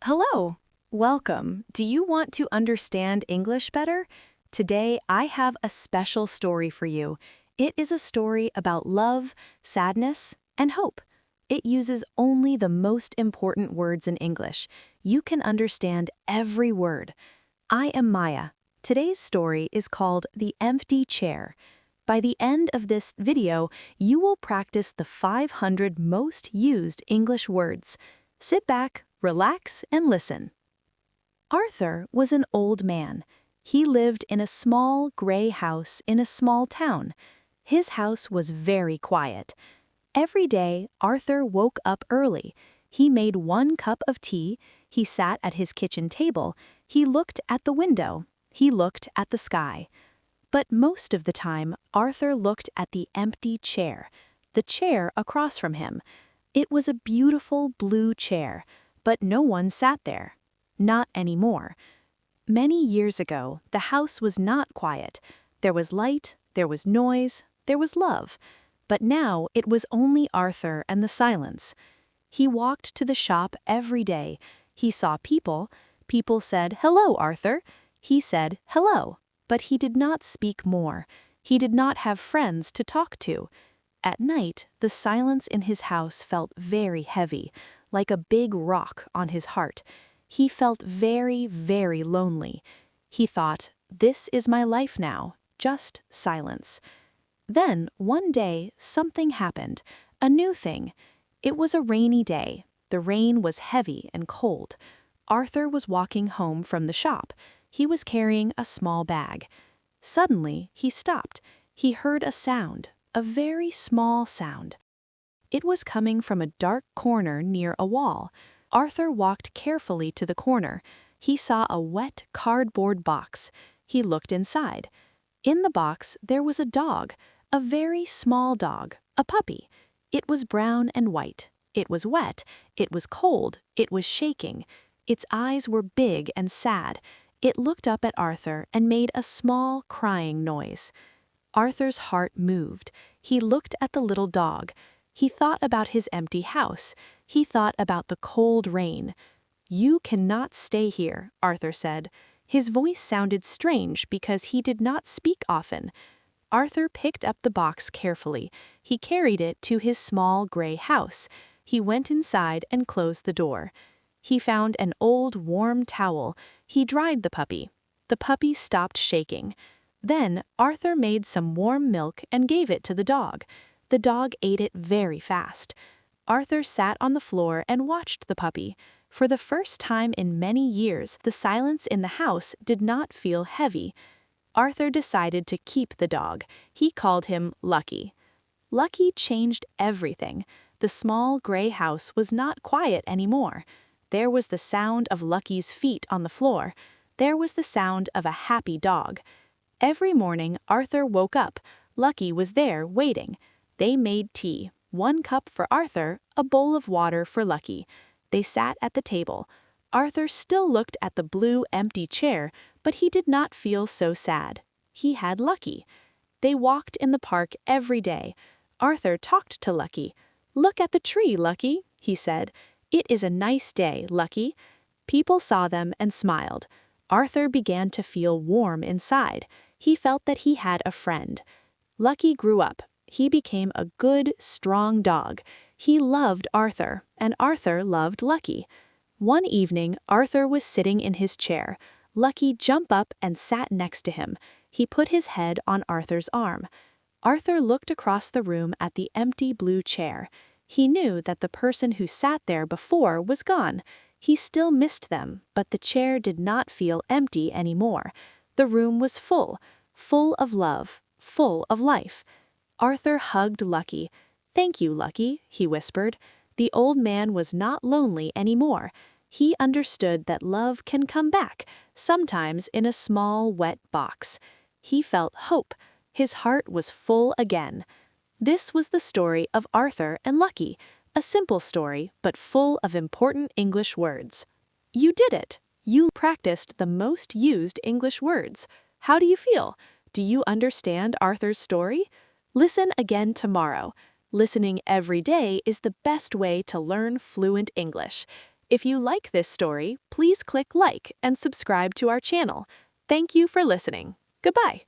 Hello. Welcome. Do you want to understand English better? Today, I have a special story for you. It is a story about love, sadness, and hope. It uses only the most important words in English. You can understand every word. I am Maya. Today's story is called The Empty Chair. By the end of this video, you will practice the 500 most used English words. Sit back, relax, and listen. Arthur was an old man. He lived in a small gray house in a small town. His house was very quiet. Every day, Arthur woke up early. He made 1 cup of tea. He sat at his kitchen table. He looked at the window. He looked at the sky. But most of the time, Arthur looked at the empty chair, the chair across from him. It was a beautiful blue chair, but no one sat there. Not anymore. Many years ago, the house was not quiet. There was light, there was noise, there was love. But now it was only Arthur and the silence. He walked to the shop every day. He saw people. People said, "Hello, Arthur." He said, "Hello." But he did not speak more. He did not have friends to talk to. At night, the silence in his house felt very heavy, like a big rock on his heart. He felt very, very lonely. He thought, "This is my life now, just silence." Then, one day, something happened, a new thing. It was a rainy day. The rain was heavy and cold. Arthur was walking home from the shop. He was carrying a small bag. Suddenly, he stopped. He heard a sound, a very small sound. It was coming from a dark corner near a wall. Arthur walked carefully to the corner. He saw a wet cardboard box. He looked inside. In the box, there was a dog, a very small dog, a puppy. It was brown and white. It was wet. It was cold. It was shaking. Its eyes were big and sad. It looked up at Arthur and made a small crying noise. Arthur's heart moved. He looked at the little dog. He thought about his empty house. He thought about the cold rain. "You cannot stay here," Arthur said. His voice sounded strange because he did not speak often. Arthur picked up the box carefully. He carried it to his small gray house. He went inside and closed the door. He found an old warm towel. He dried the puppy. The puppy stopped shaking. Then Arthur made some warm milk and gave it to the dog. The dog ate it very fast. Arthur sat on the floor and watched the puppy. For the first time in many years, the silence in the house did not feel heavy. Arthur decided to keep the dog. He called him Lucky. Lucky changed everything. The small gray house was not quiet anymore. There was the sound of Lucky's feet on the floor. There was the sound of a happy dog. Every morning Arthur woke up. Lucky was there waiting. They made tea, 1 cup for Arthur, a bowl of water for Lucky. They sat at the table. Arthur still looked at the blue empty chair, but he did not feel so sad. He had Lucky. They walked in the park every day. Arthur talked to Lucky. "Look at the tree, Lucky," he said. "It is a nice day, Lucky." People saw them and smiled. Arthur began to feel warm inside. He felt that he had a friend. Lucky grew up. He became a good, strong dog. He loved Arthur, and Arthur loved Lucky. One evening, Arthur was sitting in his chair. Lucky jumped up and sat next to him. He put his head on Arthur's arm. Arthur looked across the room at the empty blue chair. He knew that the person who sat there before was gone. He still missed them, but the chair did not feel empty anymore. The room was full, full of love, full of life. Arthur hugged Lucky. "Thank you, Lucky," he whispered. The old man was not lonely anymore. He understood that love can come back, sometimes in a small, wet box. He felt hope. His heart was full again. This was the story of Arthur and Lucky, a simple story, but full of important English words. You did it! You practiced the most used English words. How do you feel? Do you understand Arthur's story? Listen again tomorrow. Listening every day is the best way to learn fluent English. If you like this story, please click like and subscribe to our channel. Thank you for listening. Goodbye.